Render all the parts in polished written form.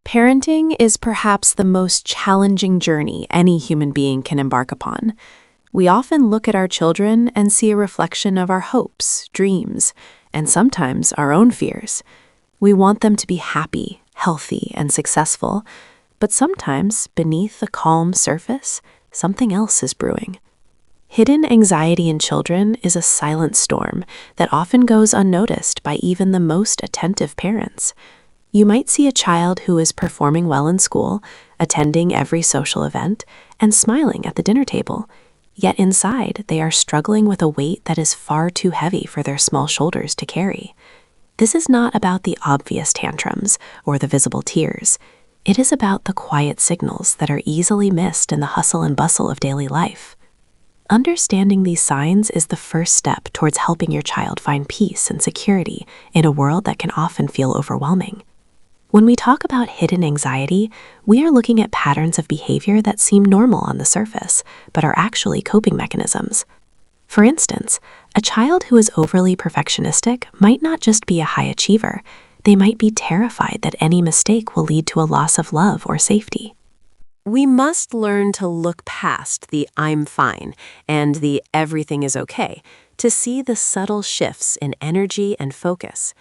Parenting is perhaps the most challenging journey any human being can embark upon. We often look at our children and see a reflection of our hopes, dreams, and sometimes our own fears. We want them to be happy, healthy, and successful, but sometimes beneath the calm surface, something else is brewing. Hidden anxiety in children is a silent storm that often goes unnoticed by even the most attentive parents. You might see a child who is performing well in school, attending every social event, and smiling at the dinner table. Yet inside, they are struggling with a weight that is far too heavy for their small shoulders to carry. This is not about the obvious tantrums or the visible tears. It is about the quiet signals that are easily missed in the hustle and bustle of daily life. Understanding these signs is the first step towards helping your child find peace and security in a world that can often feel overwhelming. When we talk about hidden anxiety, we are looking at patterns of behavior that seem normal on the surface, but are actually coping mechanisms. For instance, a child who is overly perfectionistic might not just be a high achiever. They might be terrified that any mistake will lead to a loss of love or safety. We must learn to look past the "I'm fine" and the "everything is okay" to see the subtle shifts in energy and focus.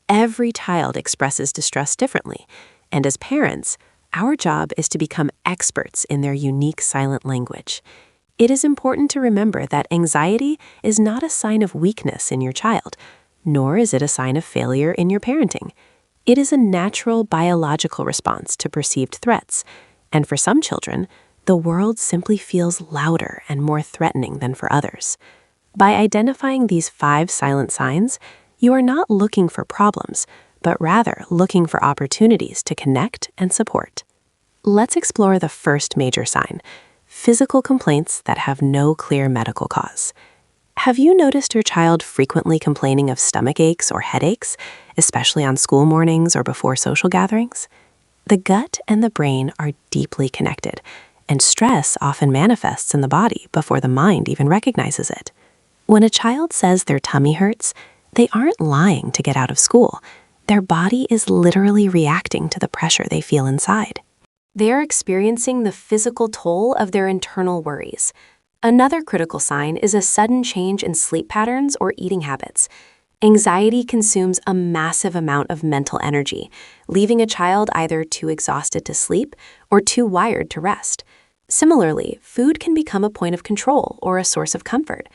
Every child expresses distress differently, and as parents, our job is to become experts in their unique silent language. It is important to remember that anxiety is not a sign of weakness in your child, nor is it a sign of failure in your parenting. It is a natural biological response to perceived threats, and for some children, the world simply feels louder and more threatening than for others. By identifying these 5 silent signs, you are not looking for problems, but rather looking for opportunities to connect and support. Let's explore the first major sign: physical complaints that have no clear medical cause. Have you noticed your child frequently complaining of stomach aches or headaches, especially on school mornings or before social gatherings? The gut and the brain are deeply connected, and stress often manifests in the body before the mind even recognizes it. When a child says their tummy hurts, they aren't lying to get out of school. Their body is literally reacting to the pressure they feel inside. They are experiencing the physical toll of their internal worries. Another critical sign is a sudden change in sleep patterns or eating habits. Anxiety consumes a massive amount of mental energy, leaving a child either too exhausted to sleep or too wired to rest. Similarly, food can become a point of control or a source of comfort.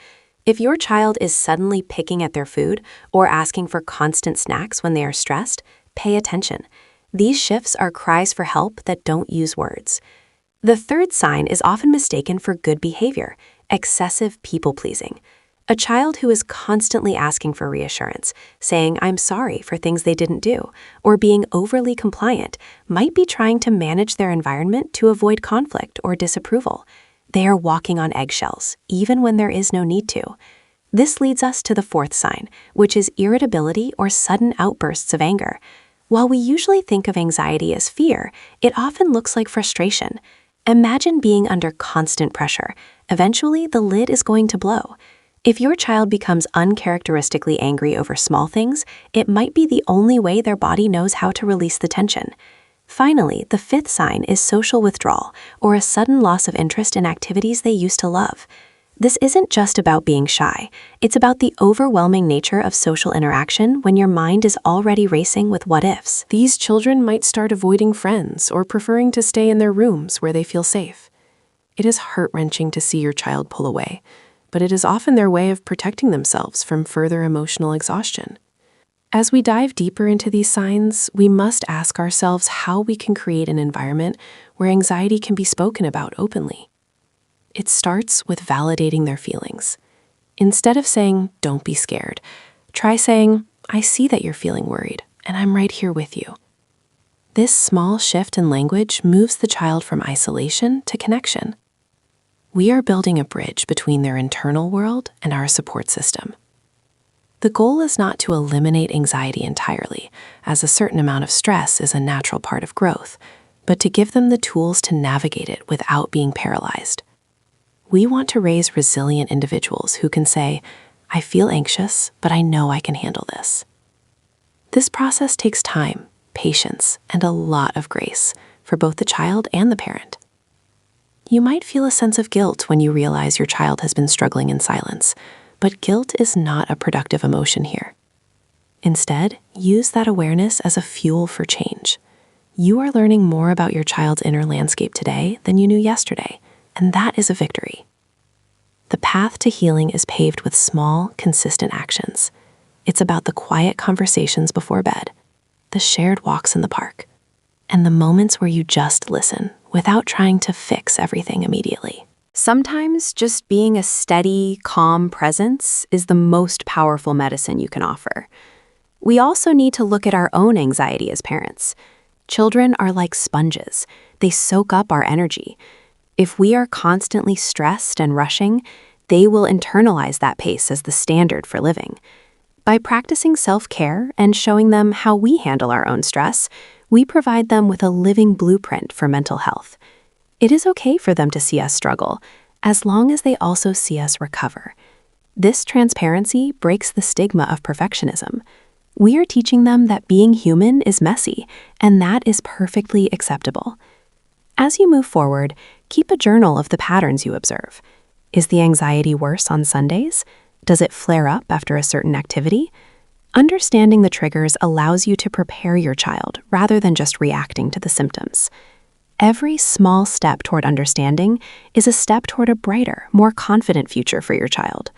If your child is suddenly picking at their food or asking for constant snacks when they are stressed, pay attention. These shifts are cries for help that don't use words. The third sign is often mistaken for good behavior: excessive people-pleasing. A child who is constantly asking for reassurance, saying "I'm sorry" for things they didn't do, or being overly compliant might be trying to manage their environment to avoid conflict or disapproval. They are walking on eggshells, even when there is no need to. This leads us to the fourth sign, which is irritability or sudden outbursts of anger. While we usually think of anxiety as fear, it often looks like frustration. Imagine being under constant pressure. Eventually, the lid is going to blow. If your child becomes uncharacteristically angry over small things, it might be the only way their body knows how to release the tension. Finally, the fifth sign is social withdrawal, or a sudden loss of interest in activities they used to love. This isn't just about being shy. It's about the overwhelming nature of social interaction when your mind is already racing with what-ifs. These children might start avoiding friends or preferring to stay in their rooms where they feel safe. It is heart-wrenching to see your child pull away, but it is often their way of protecting themselves from further emotional exhaustion. As we dive deeper into these signs, we must ask ourselves how we can create an environment where anxiety can be spoken about openly. It starts with validating their feelings. Instead of saying, "Don't be scared," try saying, "I see that you're feeling worried, and I'm right here with you." This small shift in language moves the child from isolation to connection. We are building a bridge between their internal world and our support system. The goal is not to eliminate anxiety entirely, as a certain amount of stress is a natural part of growth, but to give them the tools to navigate it without being paralyzed. We want to raise resilient individuals who can say, "I feel anxious, but I know I can handle this." This process takes time, patience, and a lot of grace for both the child and the parent. You might feel a sense of guilt when you realize your child has been struggling in silence, but guilt is not a productive emotion here. Instead, use that awareness as a fuel for change. You are learning more about your child's inner landscape today than you knew yesterday, and that is a victory. The path to healing is paved with small, consistent actions. It's about the quiet conversations before bed, the shared walks in the park, and the moments where you just listen without trying to fix everything immediately. Sometimes just being a steady, calm presence is the most powerful medicine you can offer. We also need to look at our own anxiety as parents. Children are like sponges. They soak up our energy. If we are constantly stressed and rushing, they will internalize that pace as the standard for living. By practicing self-care and showing them how we handle our own stress, we provide them with a living blueprint for mental health. It is okay for them to see us struggle, as long as they also see us recover. This transparency breaks the stigma of perfectionism. We are teaching them that being human is messy, and that is perfectly acceptable. As you move forward, keep a journal of the patterns you observe. Is the anxiety worse on Sundays? Does it flare up after a certain activity? Understanding the triggers allows you to prepare your child rather than just reacting to the symptoms. Every small step toward understanding is a step toward a brighter, more confident future for your child.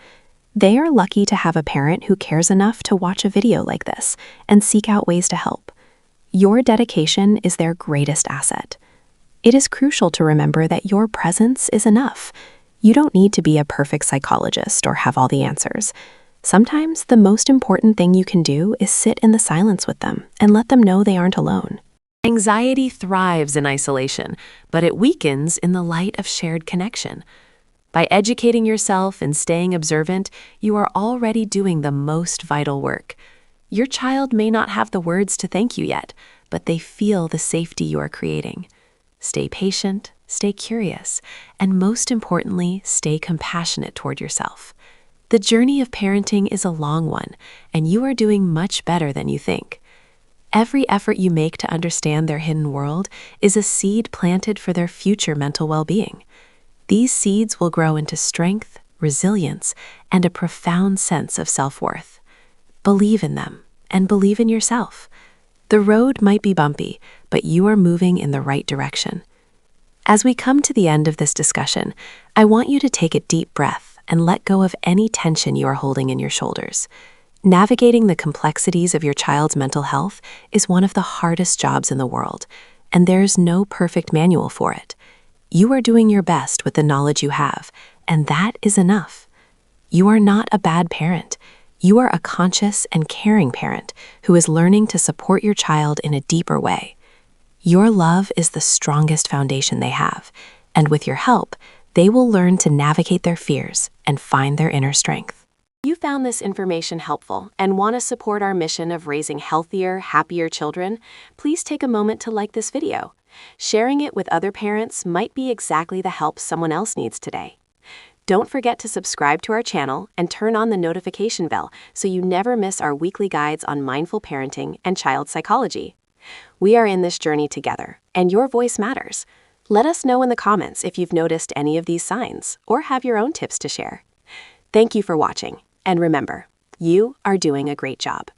They are lucky to have a parent who cares enough to watch a video like this and seek out ways to help. Your dedication is their greatest asset. It is crucial to remember that your presence is enough. You don't need to be a perfect psychologist or have all the answers. Sometimes the most important thing you can do is sit in the silence with them and let them know they aren't alone. Anxiety thrives in isolation, but it weakens in the light of shared connection. By educating yourself and staying observant, you are already doing the most vital work. Your child may not have the words to thank you yet, but they feel the safety you are creating. Stay patient, stay curious, and most importantly, stay compassionate toward yourself. The journey of parenting is a long one, and you are doing much better than you think. Every effort you make to understand their hidden world is a seed planted for their future mental well-being. These seeds will grow into strength, resilience, and a profound sense of self-worth. Believe in them, and believe in yourself. The road might be bumpy, but you are moving in the right direction. As we come to the end of this discussion, I want you to take a deep breath and let go of any tension you are holding in your shoulders. Navigating the complexities of your child's mental health is one of the hardest jobs in the world, and there's no perfect manual for it. You are doing your best with the knowledge you have, and that is enough. You are not a bad parent. You are a conscious and caring parent who is learning to support your child in a deeper way. Your love is the strongest foundation they have, and with your help, they will learn to navigate their fears and find their inner strength. If you found this information helpful and want to support our mission of raising healthier, happier children, please take a moment to like this video. Sharing it with other parents might be exactly the help someone else needs today. Don't forget to subscribe to our channel and turn on the notification bell so you never miss our weekly guides on mindful parenting and child psychology. We are in this journey together, and your voice matters. Let us know in the comments if you've noticed any of these signs or have your own tips to share. Thank you for watching, and remember, you are doing a great job.